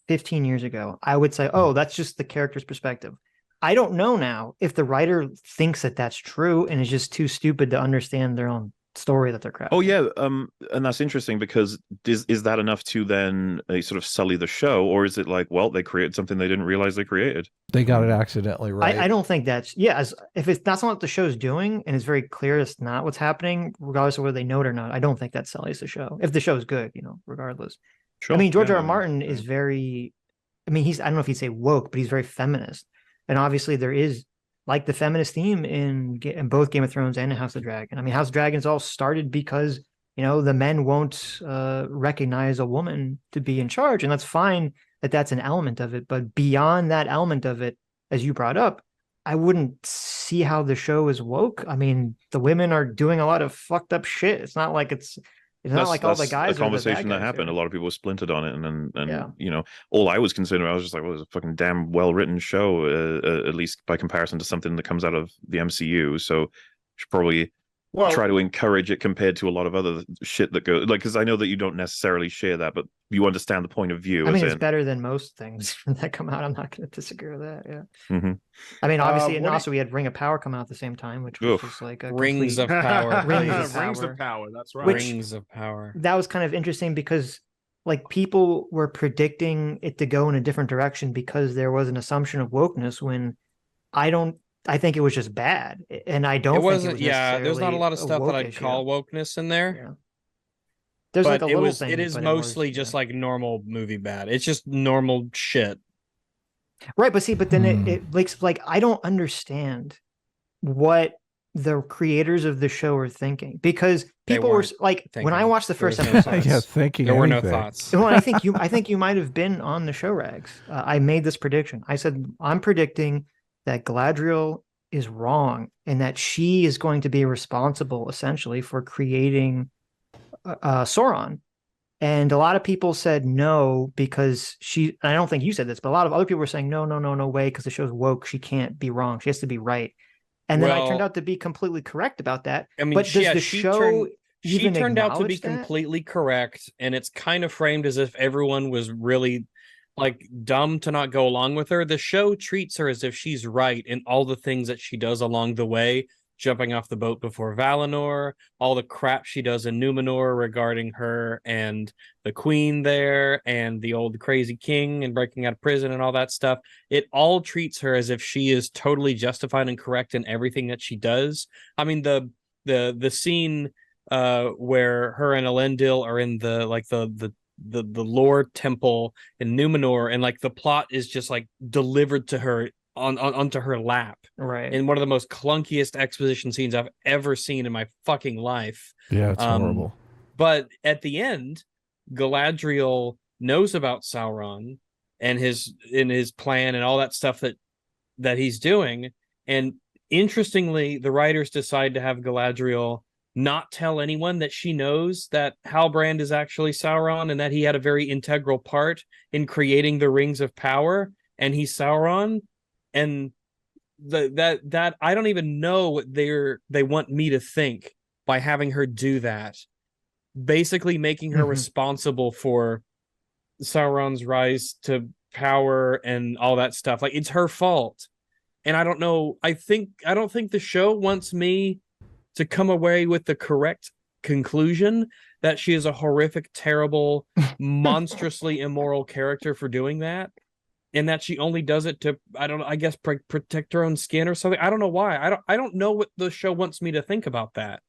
15 years ago, I would say, oh, that's just the character's perspective. I don't know now if the writer thinks that that's true and is just too stupid to understand their own story that they're crafting. Oh yeah, and that's interesting because is that enough to then sort of sully the show, or is it like, well, they created something they didn't realize they created? They got it accidentally right. I don't think that's if that's not what the show's doing and it's very clear it's not what's happening, regardless of whether they know it or not. I don't think that sullies the show if the show's good, regardless. Sure. I mean, George Yeah, R. R. Martin is very, I mean, I don't know if he'd say woke, but he's very feminist. And obviously there is like the feminist theme in both Game of Thrones and in House of the Dragon. I mean, House of Dragons all started because, the men won't recognize a woman to be in charge. And that's fine that that's an element of it. But beyond that element of it, as you brought up, I wouldn't see how the show is woke. I mean, the women are doing a lot of fucked up shit. It's not like not like all the That's guys. a conversation are the bad that guys happened. here. A lot of people were splintered on it, and Yeah. all I was concerned about, I was just like, well, it's a fucking damn well written show, at least by comparison to something that comes out of the MCU. So should probably try to encourage it compared to a lot of other shit that goes because I know that you don't necessarily share that, but you understand the point of view. I mean, as it's in, better than most things that come out. I'm not going to disagree with that. Yeah. Mhm. I mean, obviously, and what do also we had Ring of Power come out at the same time, which was Oof. just like a Rings complete- of Power. Rings of Rings of Power. That's right. Which- Rings of Power. that was kind of interesting because like people were predicting it to go in a different direction because there was an assumption of wokeness when I think it was just bad. And I don't It think wasn't. it was Yeah, there's not a lot of necessarily stuff that woke I'd issue. call wokeness in there. Yeah. There's like But a it little was. thing. It is but mostly was, just like normal movie bad. It's just normal shit. right. But see, but then Hmm. it like I don't understand what the creators of the show are thinking because They people were weren't like when I thinking. watched the There was first no episode. yeah, thinking There were no anything. thoughts. Well, I think you might have been on the show rags. I made this prediction. I said I'm predicting that Galadriel is wrong and that she is going to be responsible essentially for creating Sauron. And a lot of people said no because I don't think you said this, but a lot of other people were saying no way because the show's woke. She can't be wrong. She has to be right. And then I turned out to be completely correct about that. I mean, but does the she show she even turned out to be acknowledge that? completely correct, and it's kind of framed as if everyone was really like dumb to not go along with her. The show treats her as if she's right in all the things that she does along the way, jumping off the boat before Valinor, all the crap she does in Numenor regarding her and the queen there and the old crazy king and breaking out of prison and all that stuff. It all treats her as if she is totally justified and correct in everything that she does. I mean, the scene where her and Elendil are in the lore temple in Numenor, and like the plot is just like delivered to her onto her lap Right. in one of the most clunkiest exposition scenes I've ever seen in my fucking life. Yeah, it's horrible. But at the end, Galadriel knows about Sauron and his plan and all that stuff that he's doing. And interestingly, the writers decide to have Galadriel not tell anyone that she knows that Halbrand is actually Sauron and that he had a very integral part in creating the Rings of Power, and he's Sauron. And that I don't even know what they want me to think by having her do that, basically making her responsible for Sauron's rise to power and all that stuff. Like, it's her fault. and I don't know. I don't think the show wants me to come away with the correct conclusion that she is a horrific, terrible, monstrously immoral character for doing that, and that she only does it to, I guess protect her own skin or something. I don't know why. I don't know what the show wants me to think about that.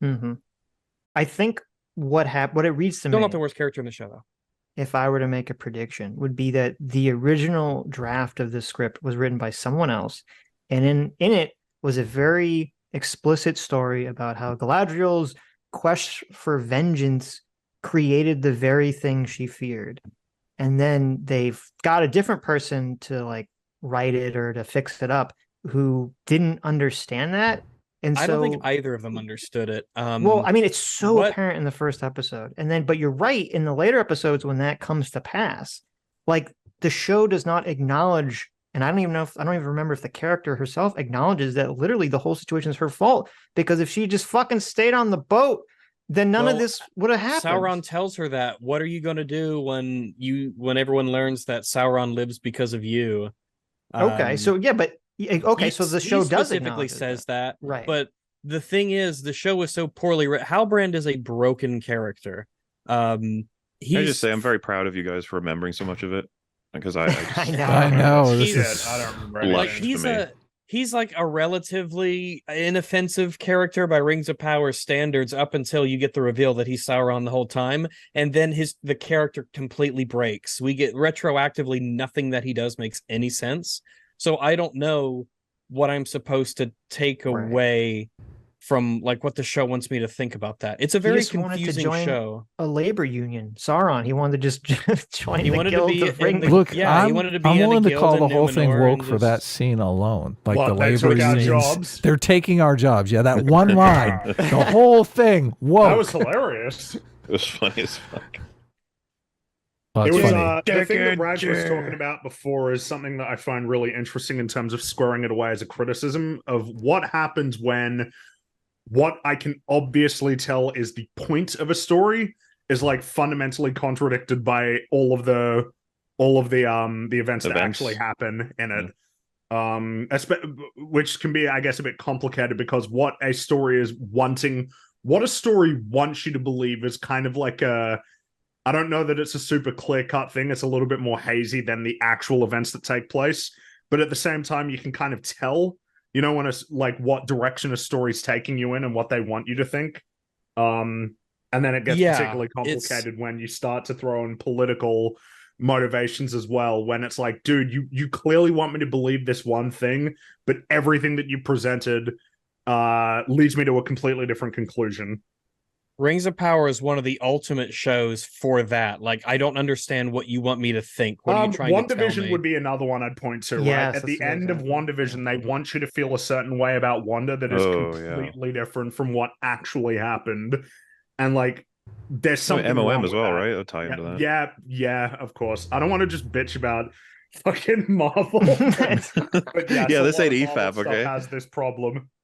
I think what it reads to Still me, not the worst character in the show, though. if I were to make a prediction, would be that the original draft of the script was written by someone else, and in it was a very explicit story about how Galadriel's quest for vengeance created the very thing she feared. And then they've got a different person to like write it or to fix it up who didn't understand that. And I so, don't think either of them understood it. well, I mean, it's so apparent in the first episode. And then, but you're right, in the later episodes when that comes to pass, like the show does not acknowledge, and I don't even remember if the character herself acknowledges that literally the whole situation is her fault. Because if she just fucking stayed on the boat, then none of this would have happened. Sauron tells her that. What are you going to do when everyone learns that Sauron lives because of you? Okay, so yeah, but okay, so the show does specifically says that, right? But the thing is, the show is so poorly written. Halbrand is a broken character. I just say I'm very proud of you guys for remembering so much of it, because I know He did. I don't remember like anything. he's like a relatively inoffensive character by Rings of Power standards up until you get the reveal that he's Sauron the whole time, and then the character completely breaks. We get retroactively nothing that he does makes any sense. So I don't know what I'm supposed to take away from like what the show wants me to think about that. It's a very confusing show. A labor union. Sauron, he wanted to just join he the wanted guild to be of ring. Look, he I'm wanted to be willing to call the whole thing Numenor woke for that scene alone. Like What, the they labor took our unions, jobs? they're taking our jobs. Yeah, that one line, the whole thing woke. That was hilarious. It was funny as fuck. Oh, It it's was funny. the thing that Raj was talking about before is something that I find really interesting in terms of squaring it away as a criticism of what happens when what I can obviously tell is the point of a story is like fundamentally contradicted by all of the events that actually happen in it. Which can be, I guess, a bit complicated because what a story wants you to believe is kind of like I don't know that it's a super clear-cut thing. It's a little bit more hazy than the actual events that take place. But at the same time, you can kind of tell, you know, when it's like what direction a story's taking you in and what they want you to think. And then it gets particularly complicated when you start to throw in political motivations as well. When it's like, dude, you clearly want me to believe this one thing, but everything that you presented leads me to a completely different conclusion. Rings of Power is one of the ultimate shows for that. Like, I don't understand what you want me to think. What are you trying to tell me? WandaVision would be another one I'd point to. Yes, right? At the end of WandaVision, they want you to feel a certain way about Wanda that is completely different from what actually happened. And like, there's something MOM as well, right? I'll tie into that. Yeah, of course. I don't want to just bitch about fucking Marvel. But Yeah, this ain't EFAP, okay? Has this problem.